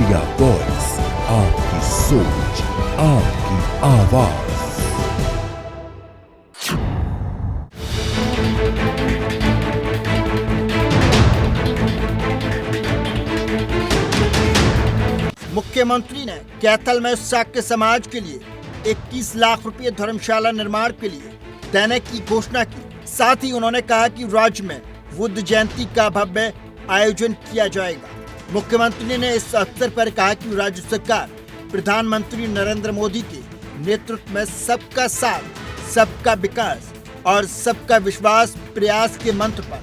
India voice, आपकी सोच, आपकी आवाज। मुख्यमंत्री ने कैथल में शाक्य समाज के लिए 21 लाख रुपए धर्मशाला निर्माण के लिए देने की घोषणा की। साथ ही उन्होंने कहा कि राज्य में बुद्ध जयंती का भव्य आयोजन किया जाएगा। मुख्यमंत्री ने इस अवसर पर कहा कि राज्य सरकार प्रधानमंत्री नरेंद्र मोदी के नेतृत्व में सबका साथ, सबका विकास और सबका विश्वास प्रयास के मंत्र पर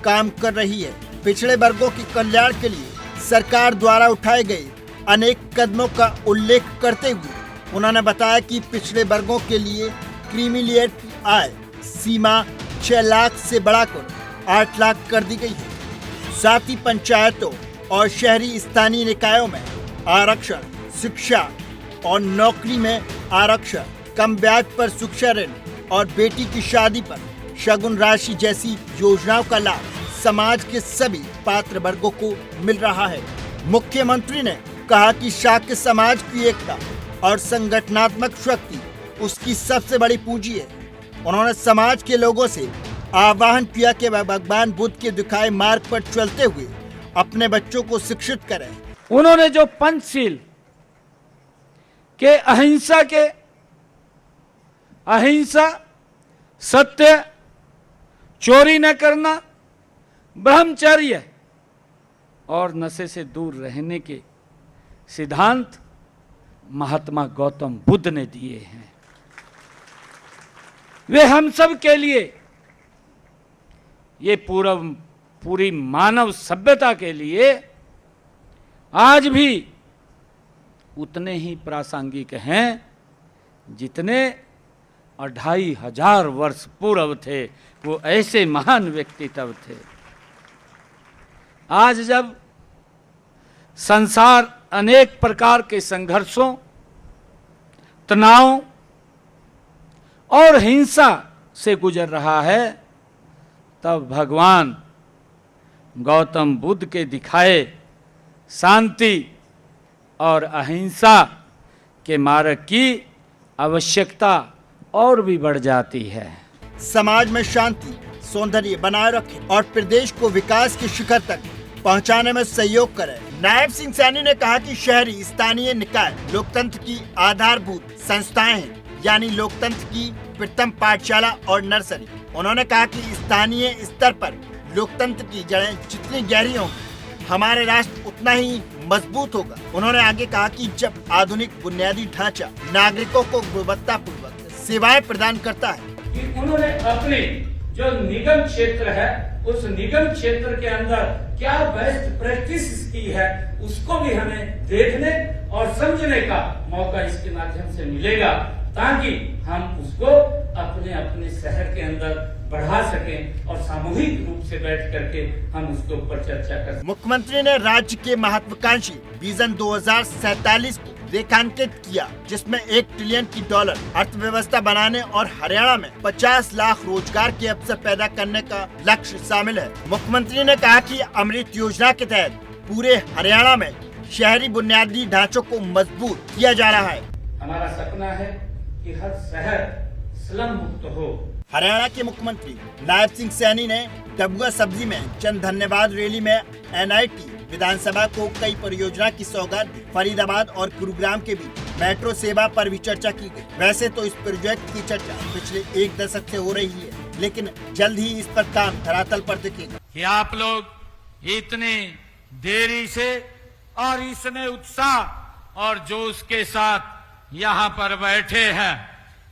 काम कर रही है। पिछड़े वर्गों के कल्याण के लिए सरकार द्वारा उठाए गए अनेक कदमों का उल्लेख करते हुए उन्होंने बताया कि पिछड़े वर्गों के लिए क्रीमी लेयर की आय सीमा 6 लाख से बढ़ाकर 8 लाख कर दी गई है। साथ ही पंचायतों और शहरी स्थानीय निकायों में आरक्षण, शिक्षा और नौकरी में आरक्षण, कम ब्याज पर शिक्षा ऋण और बेटी की शादी पर शगुन राशि जैसी योजनाओं का लाभ समाज के सभी पात्र वर्गों को मिल रहा है। मुख्यमंत्री ने कहा कि शाक्य समाज की एकता और संगठनात्मक शक्ति उसकी सबसे बड़ी पूंजी है। उन्होंने समाज के लोगों से आह्वान किया कि वह भगवान बुद्ध के दिखाए मार्ग पर चलते हुए अपने बच्चों को शिक्षित करें। उन्होंने जो पंचशील के अहिंसा, सत्य, चोरी न करना, ब्रह्मचर्य और नशे से दूर रहने के सिद्धांत महात्मा गौतम बुद्ध ने दिए हैं। वे हम सब के लिए, ये पूरी मानव सभ्यता के लिए आज भी उतने ही प्रासंगिक हैं जितने 2500 वर्ष पूर्व थे। वो ऐसे महान व्यक्तित्व थे। आज जब संसार अनेक प्रकार के संघर्षों, तनाव और हिंसा से गुजर रहा है, तब भगवान गौतम बुद्ध के दिखाए शांति और अहिंसा के मार्ग की आवश्यकता और भी बढ़ जाती है। समाज में शांति, सौंदर्य बनाए रखें और प्रदेश को विकास के शिखर तक पहुंचाने में सहयोग करें। नायब सिंह सैनी ने कहा कि शहरी स्थानीय निकाय लोकतंत्र की आधारभूत संस्थाएं हैं, यानी लोकतंत्र की प्रथम पाठशाला और नर्सरी। उन्होंने कहा कि स्थानीय स्तर पर लोकतंत्र की जड़ें जितनी गहरी होंगी, हमारे राष्ट्र उतना ही मजबूत होगा। उन्होंने आगे कहा कि जब आधुनिक बुनियादी ढांचा नागरिकों को गुणवत्तापूर्वक सेवाएं प्रदान करता है। कि उन्होंने अपने जो निगम क्षेत्र है, उस निगम क्षेत्र के अंदर क्या बेस्ट प्रैक्टिस की है, उसको भी हमें देखने और समझने का मौका इसके माध्यम से मिलेगा, ताकि हम उसको अपने अपने शहर के अंदर बढ़ा सकें और सामूहिक रूप से बैठ करके हम उसके ऊपर चर्चा कर सकें। मुख्यमंत्री ने राज्य के महत्वाकांक्षी विजन 2047 को रेखांकित किया, जिसमें $1 ट्रिलियन की अर्थव्यवस्था बनाने और हरियाणा में 50 लाख रोजगार के अवसर पैदा करने का लक्ष्य शामिल है। मुख्यमंत्री ने कहा कि अमृत योजना के तहत पूरे हरियाणा में शहरी बुनियादी ढांचों को मजबूत किया जा रहा है। हमारा सपना है कि हर शहर स्लम मुक्त हो। हरियाणा के मुख्यमंत्री नायब सिंह सैनी ने डबुआ सब्जी में जन धन्यवाद रैली में NIT विधानसभा को कई परियोजना की सौगात दी। फरीदाबाद और गुरुग्राम के बीच मेट्रो सेवा पर भी चर्चा की गई। वैसे तो इस प्रोजेक्ट की चर्चा पिछले 1 दशक से हो रही है, लेकिन जल्द ही इस पर काम धरातल पर दिखेगा। कि आप लोग इतनी देरी से और इतने उत्साह और जोश के साथ यहाँ पर बैठे हैं।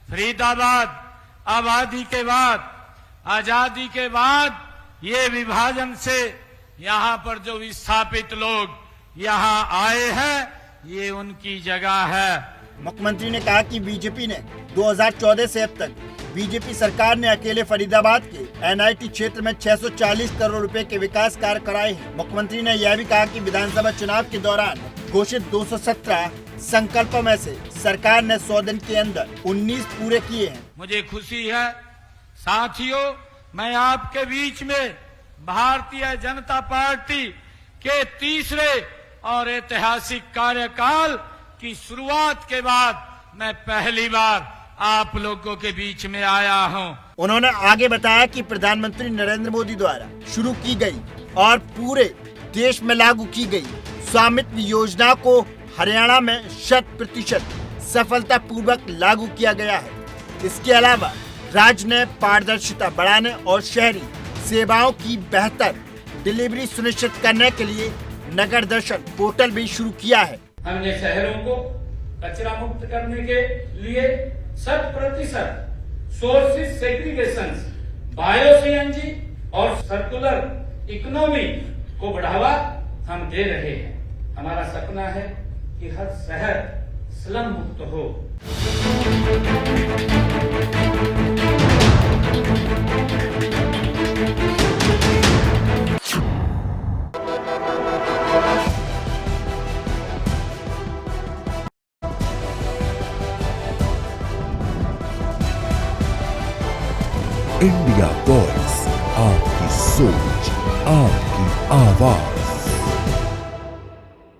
फरीदाबाद आबादी के बाद, आजादी के बाद, ये विभाजन से यहाँ पर जो विस्थापित लोग यहाँ आए हैं, ये उनकी जगह है। मुख्यमंत्री ने कहा कि बीजेपी ने 2014 से अब तक बीजेपी सरकार ने अकेले फरीदाबाद के NIT क्षेत्र में 640 करोड़ रुपए के विकास कार्य कराए हैं। मुख्यमंत्री ने यह भी कहा कि विधानसभा चुनाव के दौरान घोषित 217 संकल्पों में से सरकार ने 100 दिन के अंदर 19 पूरे किए हैं। मुझे खुशी है साथियों, मैं आपके बीच में भारतीय जनता पार्टी के तीसरे और ऐतिहासिक कार्यकाल की शुरुआत के बाद मैं पहली बार आप लोगों के बीच में आया हूं। उन्होंने आगे बताया कि प्रधानमंत्री नरेंद्र मोदी द्वारा शुरू की गई और पूरे देश में लागू की गई स्वामित्व योजना को हरियाणा में 100% सफलता पूर्वक लागू किया गया है। इसके अलावा राज्य ने पारदर्शिता बढ़ाने और शहरी सेवाओं की बेहतर डिलीवरी सुनिश्चित करने के लिए नगर दर्शन पोर्टल भी शुरू किया है। हमने शहरों को कचरा मुक्त करने के लिए 100% सोर्सेज सेग्रीगेशन, बायो सीएनजी और सर्कुलर इकोनॉमी को बढ़ावा हम दे रहे हैं। हमारा सपना है कि हर शहर स्लम मुक्त हो। इंडिया वॉइस, आपकी सोच, आपकी आवाज।